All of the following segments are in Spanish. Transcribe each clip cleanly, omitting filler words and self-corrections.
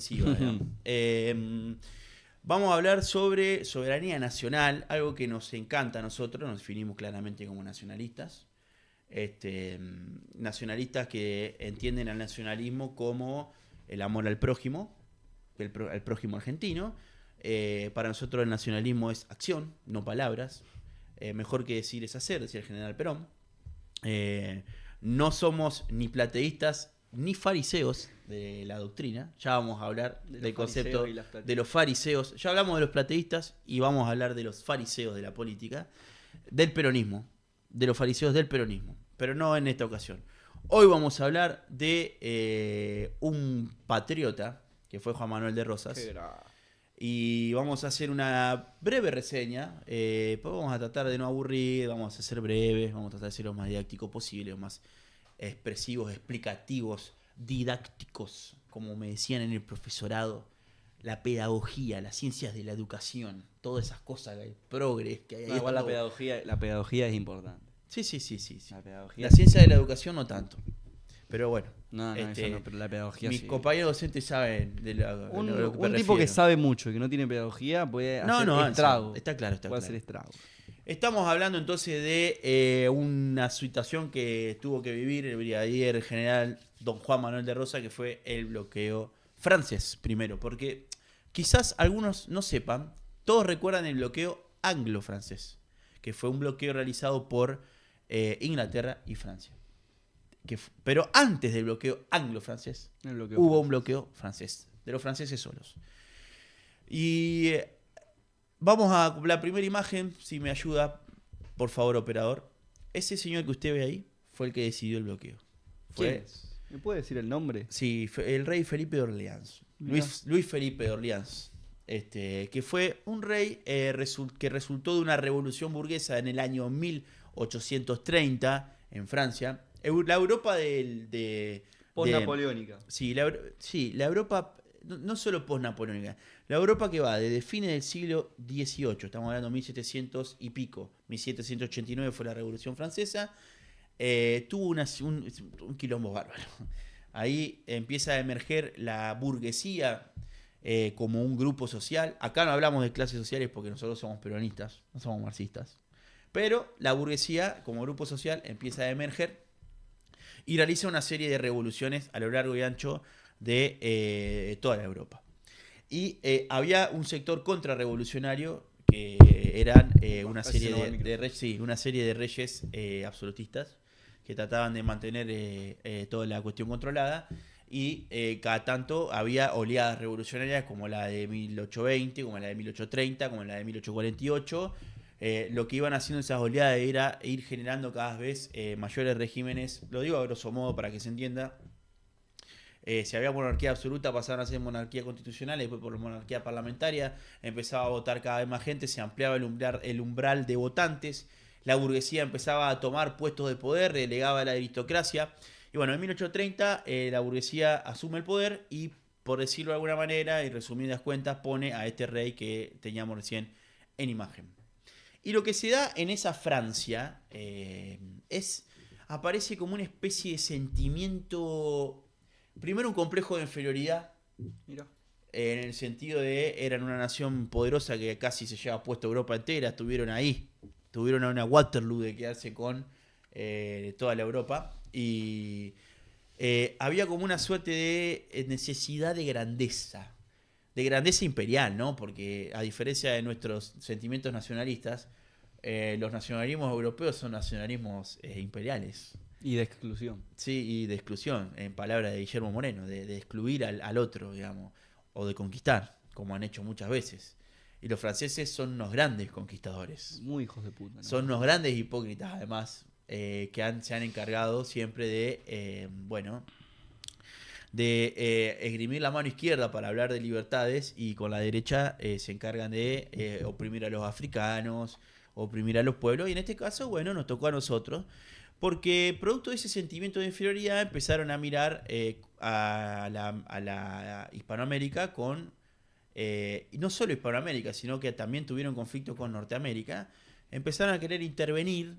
Sí, vaya. Vamos a hablar sobre soberanía nacional, algo que nos encanta a nosotros, nos definimos claramente como nacionalistas. Nacionalistas que entienden al nacionalismo como el amor al prójimo, al prójimo argentino. Para nosotros el nacionalismo es acción, no palabras. Mejor que decir es hacer, decía el general Perón. No somos ni plateístas ni fariseos de la doctrina. Ya vamos a hablar del concepto de los fariseos. Ya hablamos de los plateístas y vamos a hablar de los fariseos de la política, del peronismo, de los fariseos del peronismo, pero no en esta ocasión. Hoy vamos a hablar de un patriota que fue Juan Manuel de Rosas. Y vamos a hacer una breve reseña. Pues vamos a tratar de no aburrir, vamos a ser breves, vamos a tratar de ser lo más didáctico posible, lo más expresivos, explicativos, didácticos, como me decían en el profesorado, la pedagogía, las ciencias de la educación, todas esas cosas, el progres que hay ahí. No, igual la pedagogía es importante. Sí. La ciencia de la educación no tanto. Pero bueno, no, eso no, pero la pedagogía mis sí. compañeros docentes saben de lo que me Un tipo refiero. que sabe mucho y que no tiene pedagogía puede hacer estragos. Está claro. Hacer estragos. Estamos hablando entonces de una situación que tuvo que vivir el brigadier general don Juan Manuel de Rosas, que fue el bloqueo francés primero, porque quizás algunos no sepan, todos recuerdan el bloqueo anglo-francés, que fue un bloqueo realizado por Inglaterra y Francia. Pero antes del bloqueo anglo-francés hubo un bloqueo francés, de los franceses solos. Y vamos a la primera imagen, si me ayuda, por favor, operador. Ese señor que usted ve ahí fue el que decidió el bloqueo. ¿Quién es? ¿Me puede decir el nombre? Sí, el rey Felipe de Orleans. Luis Felipe de Orleans. Que fue un rey que resultó de una revolución burguesa en el año 1830 en Francia. La Europa post-napoleónica. Sí, la Europa, no solo post-napoleónica, la Europa que va desde fines del siglo XVIII, estamos hablando de 1700 y pico, 1789 fue la Revolución Francesa, tuvo un quilombo bárbaro. Ahí empieza a emerger la burguesía como un grupo social. Acá no hablamos de clases sociales porque nosotros somos peronistas, no somos marxistas. Pero la burguesía como grupo social empieza a emerger y realiza una serie de revoluciones a lo largo y ancho de toda la Europa. Y había un sector contrarrevolucionario que eran una serie de reyes absolutistas que trataban de mantener toda la cuestión controlada. Y cada tanto había oleadas revolucionarias como la de 1820, como la de 1830, como la de 1848. Lo que iban haciendo esas oleadas era ir generando cada vez mayores regímenes, lo digo a grosso modo para que se entienda. Si había monarquía absoluta pasaron a ser monarquía constitucional, después por monarquía parlamentaria empezaba a votar cada vez más gente, se ampliaba el umbral de votantes, la burguesía empezaba a tomar puestos de poder, relegaba a la aristocracia. Y bueno, en 1830 la burguesía asume el poder y, por decirlo de alguna manera y resumidas cuentas, pone a este rey que teníamos recién en imagen. Y lo que se da en esa Francia aparece como una especie de sentimiento, primero un complejo de inferioridad. Mira. En el sentido de eran una nación poderosa que casi se lleva puesto Europa entera, estuvieron ahí, tuvieron a una Waterloo de quedarse con toda la Europa. Y había como una suerte de necesidad de grandeza imperial, ¿no? Porque a diferencia de nuestros sentimientos nacionalistas, los nacionalismos europeos son nacionalismos imperiales. Y de exclusión. Sí, y de exclusión, en palabras de Guillermo Moreno, de excluir al otro, digamos, o de conquistar, como han hecho muchas veces. Y los franceses son unos grandes conquistadores. Muy hijos de puta, ¿no? Son unos grandes hipócritas, además, que se han encargado siempre de, esgrimir la mano izquierda para hablar de libertades y con la derecha se encargan de oprimir a los africanos, oprimir a los pueblos. Y en este caso, bueno, nos tocó a nosotros, porque producto de ese sentimiento de inferioridad empezaron a mirar a la Hispanoamérica con... y no solo Hispanoamérica, sino que también tuvieron conflictos con Norteamérica. Empezaron a querer intervenir.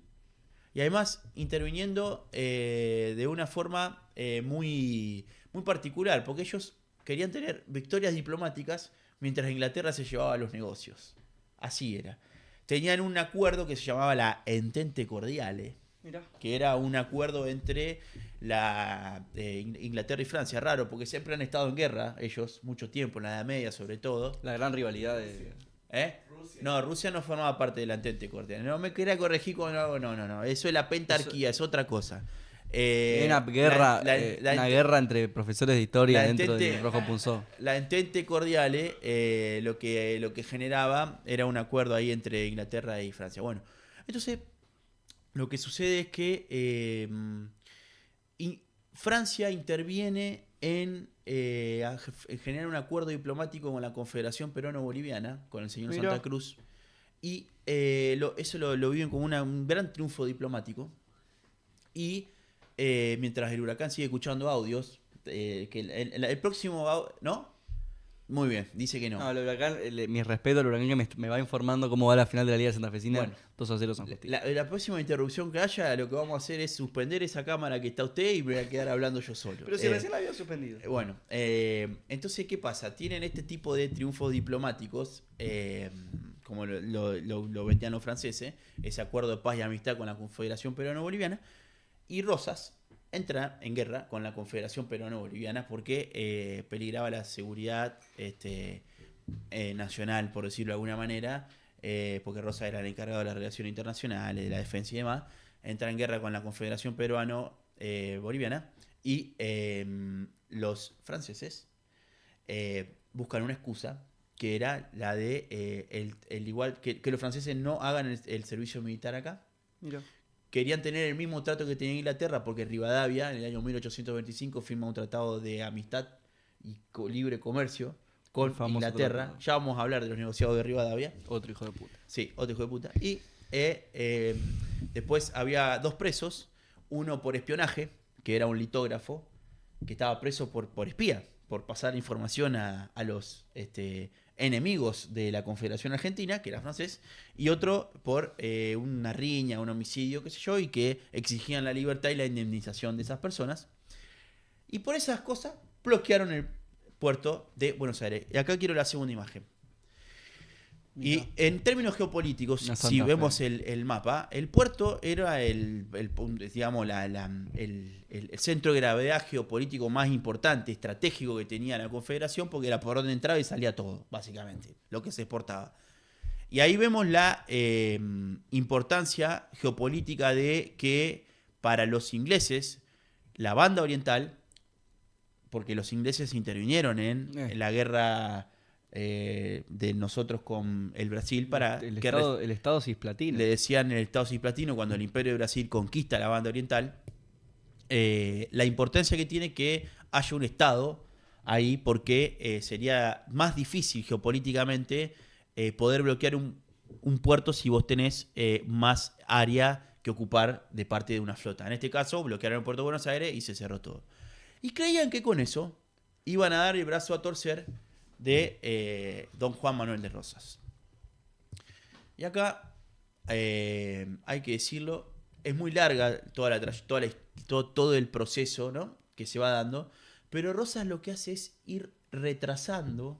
Y además interviniendo de una forma muy, muy particular, porque ellos querían tener victorias diplomáticas mientras Inglaterra se llevaba los negocios. Así era. Tenían un acuerdo que se llamaba la Entente Cordiale, que era un acuerdo entre Inglaterra y Francia. Raro, porque siempre han estado en guerra ellos, mucho tiempo, en la Edad Media sobre todo. La gran rivalidad de... Rusia. No, Rusia no formaba parte de la Entente Cordiale. No me quería corregir con algo, no. Eso es la pentarquía, es otra cosa. Una guerra una guerra entre profesores de historia dentro del Rojo Punzó. La Entente Cordiale lo que generaba era un acuerdo ahí entre Inglaterra y Francia. Bueno, entonces lo que sucede es que Francia interviene en generar un acuerdo diplomático con la Confederación Peruano-Boliviana, con el señor Santa Cruz, y eso lo viven como un gran triunfo diplomático. Y mientras el huracán sigue escuchando audios, que el próximo... ¿No? Muy bien, dice que no. No, el huracán, mi respeto al huracán que me va informando cómo va la final de la Liga Santafesina. Bueno, 2-0 San Justicia. La próxima interrupción que haya, lo que vamos a hacer es suspender esa cámara que está usted y me voy a quedar hablando yo solo. Pero si recién la había suspendido. Bueno, entonces, ¿qué pasa? Tienen este tipo de triunfos diplomáticos, como lo vendían los franceses, ese acuerdo de paz y amistad con la Confederación Peruano-Boliviana, y Rosas entra en guerra con la Confederación Peruano-Boliviana porque peligraba la seguridad nacional, por decirlo de alguna manera, porque Rosas era el encargado de las relaciones internacionales, de la defensa y demás. Entra en guerra con la Confederación Peruano-Boliviana y los franceses buscan una excusa que era la de el igual que los franceses no hagan el servicio militar acá. Mira. Querían tener el mismo trato que tenía Inglaterra porque Rivadavia en el año 1825 firma un tratado de amistad y libre comercio con Inglaterra. Tratado. Ya vamos a hablar de los negociados de Rivadavia. Otro hijo de puta. Sí, otro hijo de puta. Y después había 2 presos, uno por espionaje, que era un litógrafo, que estaba preso por espía, por pasar información a los enemigos de la Confederación Argentina, que era francés, y otro por una riña, un homicidio, qué sé yo, y que exigían la libertad y la indemnización de esas personas. Y por esas cosas bloquearon el puerto de Buenos Aires. Y acá quiero la segunda imagen. Y en términos geopolíticos, si vemos el mapa, el puerto era digamos, el centro de gravedad geopolítico más importante, estratégico que tenía la Confederación, porque era por donde entraba y salía todo, básicamente, lo que se exportaba. Y ahí vemos la importancia geopolítica de que para los ingleses, la banda oriental, porque los ingleses intervinieron en la guerra de nosotros con el Brasil para el Estado Cisplatino. Le decían el Estado Cisplatino cuando el Imperio de Brasil conquista la banda oriental, la importancia que tiene que haya un Estado ahí, porque sería más difícil geopolíticamente poder bloquear un puerto si vos tenés más área que ocupar de parte de una flota. En este caso, bloquearon el puerto de Buenos Aires y se cerró todo. Y creían que con eso iban a dar el brazo a torcer de don Juan Manuel de Rosas. Y acá hay que decirlo, es muy larga todo el proceso, ¿no?, que se va dando, pero Rosas lo que hace es ir retrasando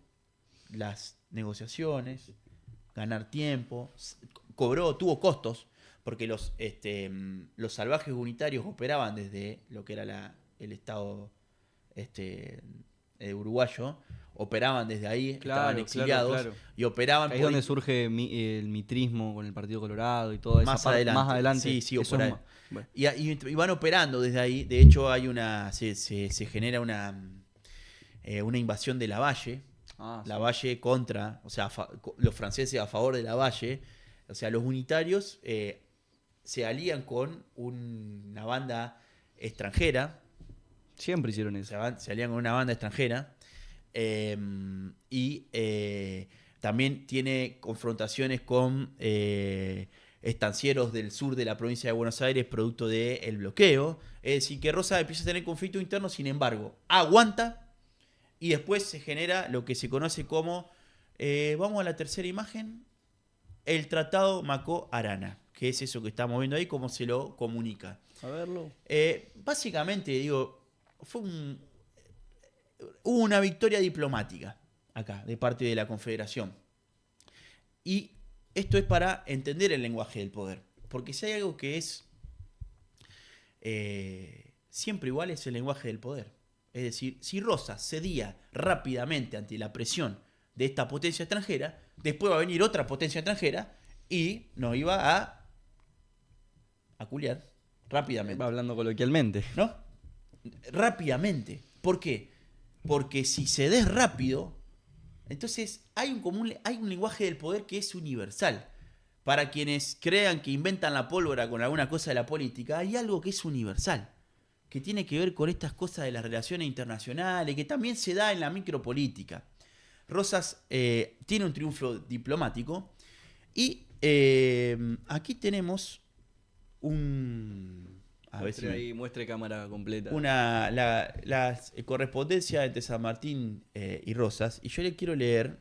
las negociaciones, ganar tiempo, tuvo costos, porque los salvajes unitarios operaban desde lo que era el Estado uruguayo, operaban desde ahí, estaban exiliados, y operaban ahí es donde surge el mitrismo con el Partido Colorado y toda esa parte. Más adelante. Sí, por ahí. Bueno. Y van operando desde ahí. De hecho, se genera una invasión de Lavalle. Lavalle contra, o sea, los franceses a favor de Lavalle. O sea, los unitarios se alían con una banda extranjera. Siempre hicieron eso. Se alían con una banda extranjera. Y también tiene confrontaciones con estancieros del sur de la provincia de Buenos Aires producto del bloqueo. Es decir, que Rosas empieza a tener conflicto interno, sin embargo, aguanta y después se genera lo que se conoce como, vamos a la tercera imagen, el Tratado Macó-Arana, que es eso que estamos viendo ahí, cómo se lo comunica. A verlo. Básicamente, digo, fue hubo una victoria diplomática acá, de parte de la Confederación. Y esto es para entender el lenguaje del poder. Porque si hay algo que es siempre igual, es el lenguaje del poder. Es decir, si Rosas cedía rápidamente ante la presión de esta potencia extranjera, después va a venir otra potencia extranjera y nos iba a culiar rápidamente. Va hablando coloquialmente. ¿No? Rápidamente. ¿Por qué? Porque si cedes rápido, entonces hay un lenguaje del poder que es universal. Para quienes crean que inventan la pólvora con alguna cosa de la política, hay algo que es universal, que tiene que ver con estas cosas de las relaciones internacionales, que también se da en la micropolítica. Rosas tiene un triunfo diplomático y aquí tenemos a ver si muestre cámara completa. la correspondencia entre San Martín y Rosas, y yo le quiero leer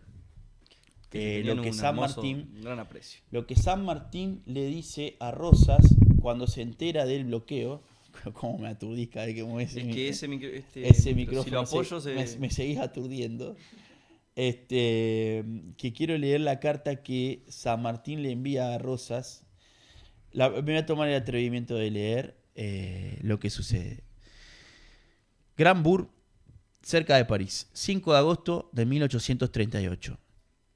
lo que San Martín, gran aprecio. lo que San Martín le dice a Rosas cuando se entera del bloqueo. ¿Cómo me aturdís cada vez que mueves ese micrófono? Si lo apoyo, me seguís aturdiendo. Que quiero leer la carta que San Martín le envía a Rosas. Me voy a tomar el atrevimiento de leer lo que sucede. Granbourg, cerca de París, 5 de agosto de 1838.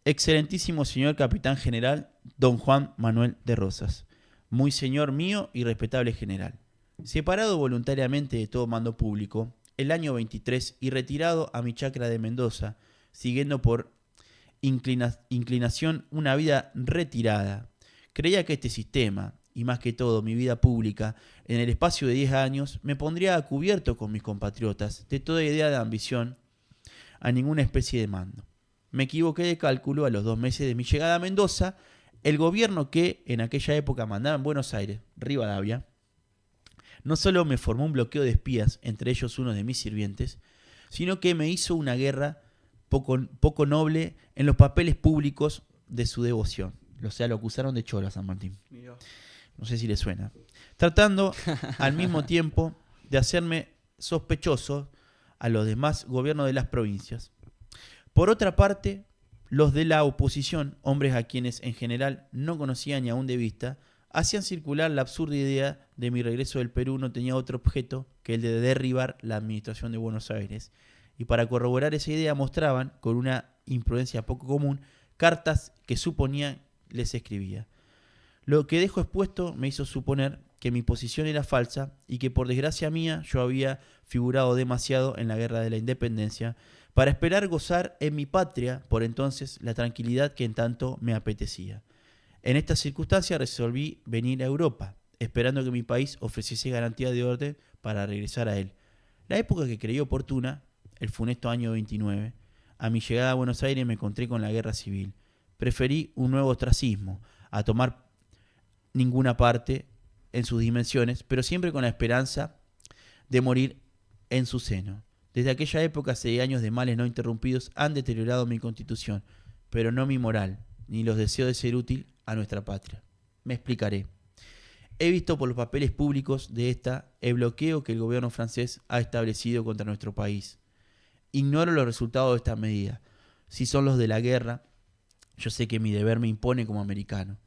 Excelentísimo señor capitán general don Juan Manuel de Rosas, muy señor mío y respetable general, separado voluntariamente de todo mando público el año 23 y retirado a mi chacra de Mendoza, siguiendo por inclinación una vida retirada, creía que este sistema, y más que todo mi vida pública, en el espacio de 10 años, me pondría a cubierto con mis compatriotas de toda idea de ambición a ninguna especie de mando. Me equivoqué de cálculo a los 2 meses de mi llegada a Mendoza. El gobierno que en aquella época mandaba en Buenos Aires, Rivadavia, no solo me formó un bloqueo de espías, entre ellos uno de mis sirvientes, sino que me hizo una guerra poco noble en los papeles públicos de su devoción. O sea, lo acusaron de cholo a San Martín. Mirá. No sé si le suena. Tratando al mismo tiempo de hacerme sospechoso a los demás gobiernos de las provincias. Por otra parte, los de la oposición, hombres a quienes en general no conocía ni aún de vista, hacían circular la absurda idea de mi regreso del Perú no tenía otro objeto que el de derribar la administración de Buenos Aires. Y para corroborar esa idea mostraban, con una imprudencia poco común, cartas que suponía les escribía. Lo que dejo expuesto me hizo suponer que mi posición era falsa y que por desgracia mía yo había figurado demasiado en la guerra de la independencia para esperar gozar en mi patria por entonces la tranquilidad que en tanto me apetecía. En esta circunstancia resolví venir a Europa, esperando que mi país ofreciese garantía de orden para regresar a él. La época que creí oportuna, el funesto año 29, a mi llegada a Buenos Aires me encontré con la guerra civil. Preferí un nuevo ostracismo a tomar ninguna parte en sus dimensiones, pero siempre con la esperanza de morir en su seno. Desde aquella época, 6 años de males no interrumpidos han deteriorado mi constitución, pero no mi moral, ni los deseos de ser útil a nuestra patria. Me explicaré. He visto por los papeles públicos de esta el bloqueo que el gobierno francés ha establecido contra nuestro país. Ignoro los resultados de esta medida. Si son los de la guerra, yo sé que mi deber me impone como americano,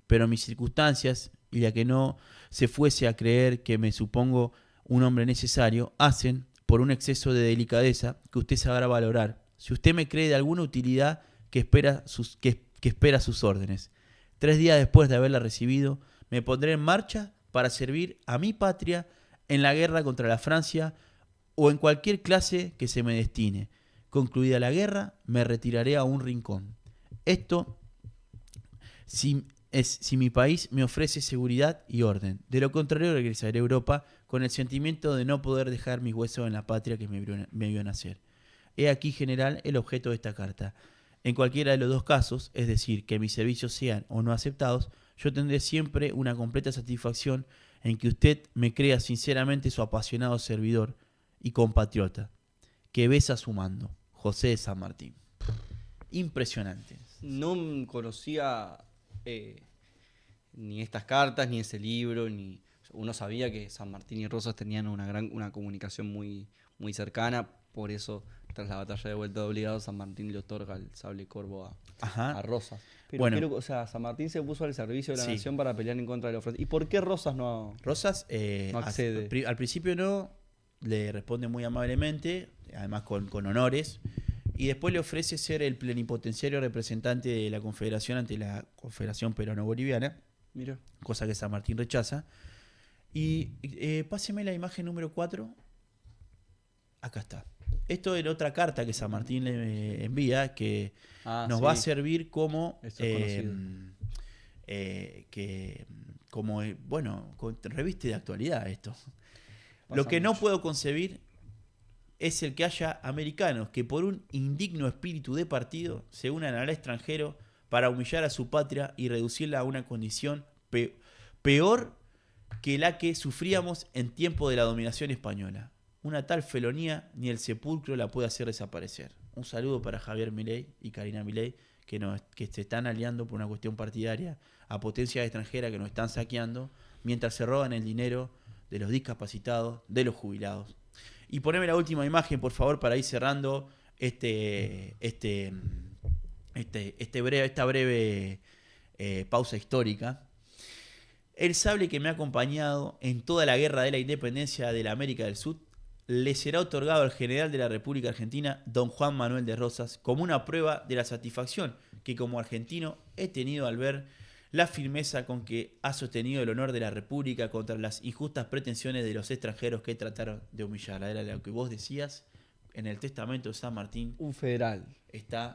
pero mis circunstancias, y la que no se fuese a creer que me supongo un hombre necesario, hacen, por un exceso de delicadeza, que usted sabrá valorar, si usted me cree de alguna utilidad que espera sus órdenes. 3 días después de haberla recibido, me pondré en marcha para servir a mi patria en la guerra contra la Francia o en cualquier clase que se me destine. Concluida la guerra, me retiraré a un rincón. Esto si mi país me ofrece seguridad y orden. De lo contrario, regresaré a Europa con el sentimiento de no poder dejar mis huesos en la patria que me vio nacer. He aquí, general, el objeto de esta carta. En cualquiera de los dos casos, es decir, que mis servicios sean o no aceptados, yo tendré siempre una completa satisfacción en que usted me crea sinceramente su apasionado servidor y compatriota, que besa su mando, José de San Martín. Impresionante. No conocía ni estas cartas, ni ese libro, ni uno sabía que San Martín y Rosas tenían una comunicación muy, muy cercana, por eso tras la batalla de Vuelta de Obligados, San Martín le otorga el sable corvo Ajá. a Rosas. Pero Bueno. o sea, San Martín se puso al servicio de la Sí. nación para pelear en contra de los franceses. ¿Y por qué Rosas no...? Rosas No accede. al principio no, le responde muy amablemente, además con honores, y después le ofrece ser el plenipotenciario representante de la Confederación ante la Confederación Peruano-Boliviana, Mira. cosa que San Martín rechaza. Y páseme la imagen número 4. Acá está. Esto es otra carta que San Martín le envía, que nos va a servir como Esto es conocido. bueno, reviste de actualidad esto. Pasa Lo que no mucho. puedo concebir es el que haya americanos que por un indigno espíritu de partido se unan al extranjero para humillar a su patria y reducirla a una condición peor que la que sufríamos en tiempo de la dominación española. Una tal felonía ni el sepulcro la puede hacer desaparecer. Un saludo para Javier Milei y Karina Milei, que se están aliando por una cuestión partidaria a potencias extranjeras que nos están saqueando, mientras se roban el dinero de los discapacitados, de los jubilados. Y poneme la última imagen, por favor, para ir cerrando esta breve pausa histórica. El sable que me ha acompañado en toda la guerra de la independencia de la América del Sur le será otorgado al general de la República Argentina, don Juan Manuel de Rosas, como una prueba de la satisfacción que como argentino he tenido al ver la firmeza con que ha sostenido el honor de la República contra las injustas pretensiones de los extranjeros que trataron de humillarla. Era lo que vos decías en el testamento de San Martín. Un federal.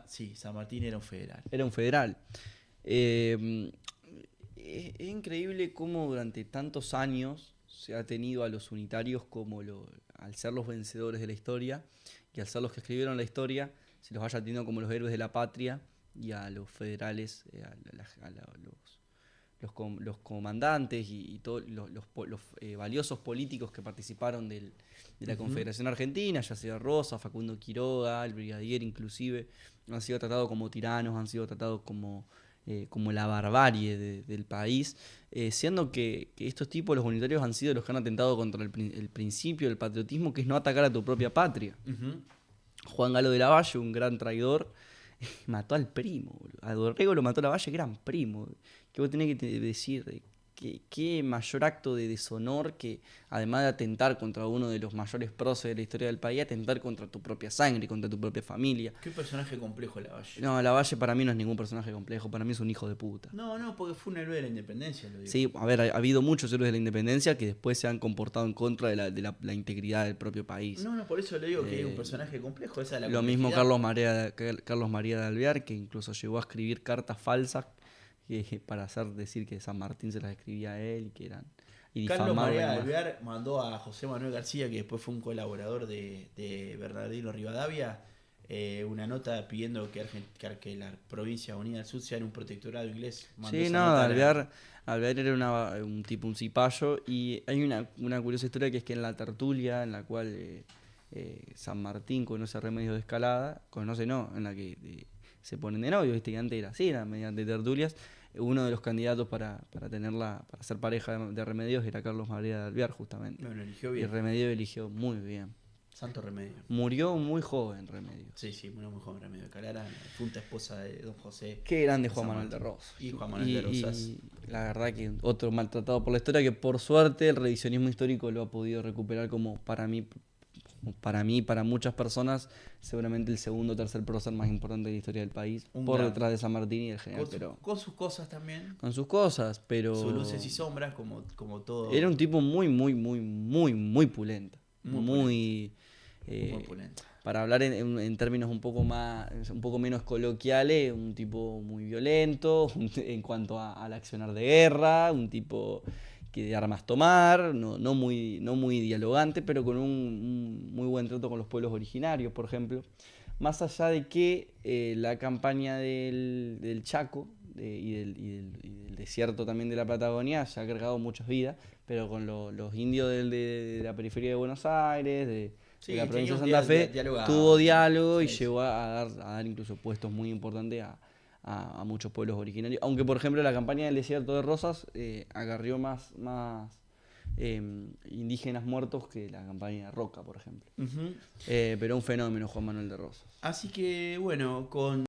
Sí, San Martín era un federal. Era un federal. Es increíble cómo durante tantos años se ha tenido a los unitarios como al ser los vencedores de la historia y al ser los que escribieron la historia, se los vaya teniendo como los héroes de la patria, y a los federales, los comandantes y todos los valiosos políticos que participaron de la Confederación Argentina, ya sea Rosa, Facundo Quiroga, el brigadier inclusive, han sido tratados como tiranos, han sido tratados como la barbarie del país, siendo que estos tipos, los unitarios, han sido los que han atentado contra el principio del patriotismo, que es no atacar a tu propia patria. Juan Galo de Lavalle, un gran traidor, mató al primo, boludo. A Dorrego lo mató Lavalle, que eran primo. Que vos tenés que decir qué mayor acto de deshonor que, además de atentar contra uno de los mayores próceres de la historia del país, atentar contra tu propia sangre, contra tu propia familia. Qué personaje complejo Lavalle. No, Lavalle para mí no es ningún personaje complejo, para mí es un hijo de puta. No, porque fue un héroe de la independencia, lo digo. Sí, a ver, ha habido muchos héroes de la independencia que después se han comportado en contra de la integridad del propio país. No, por eso le digo que es un personaje complejo. Esa es la Lo mismo complejidad. Carlos María de Alvear, que incluso llegó a escribir cartas falsas para hacer decir que San Martín se las escribía a él y Carlos María de demás. Alvear mandó a José Manuel García, que después fue un colaborador de Bernardino Rivadavia, una nota pidiendo que la provincia unida del sur sea un protectorado inglés. Mandó Sí, esa no, nota Alvear era un tipo, un cipayo, y hay una curiosa historia, que es que en la tertulia en la cual San Martín conoce a Remedios de Escalada, en la que se ponen de novio, viste que antes era así, era mediante tertulias. Uno de los candidatos para ser pareja de Remedios era Carlos María de Alvear, justamente. No, lo eligió Y bien. Remedios eligió muy bien. Santo Remedio. Murió muy joven Remedios. Sí, murió muy joven Remedio Calara, funta esposa de don José. Qué grande Juan San Manuel de Martín. Rosas. Y Juan Manuel de Rosas. Y la verdad que otro maltratado por la historia, que por suerte el revisionismo histórico lo ha podido recuperar como para muchas personas, seguramente el segundo o tercer prócer más importante de la historia del país, por detrás de San Martín y del general Perón. Con sus cosas también. Con sus cosas, pero... Sus luces y sombras, como todo. Era un tipo muy pulento. Muy pulento. Para hablar en términos un poco menos coloquiales, un tipo muy violento en cuanto al accionar de guerra, un tipo que de armas tomar, no muy dialogante, pero con un muy buen trato con los pueblos originarios, por ejemplo. Más allá de que la campaña del Chaco y del desierto también de la Patagonia se ha cargado muchas vidas, pero con los indios de la periferia de Buenos Aires, de la provincia de Santa Fe, tuvo diálogo y llegó a dar incluso puestos muy importantes a muchos pueblos originarios. Aunque, por ejemplo, la campaña del desierto de Rosas agarrió más indígenas muertos que la campaña de Roca, por ejemplo. Ujú. Pero un fenómeno Juan Manuel de Rosas. Así que bueno, con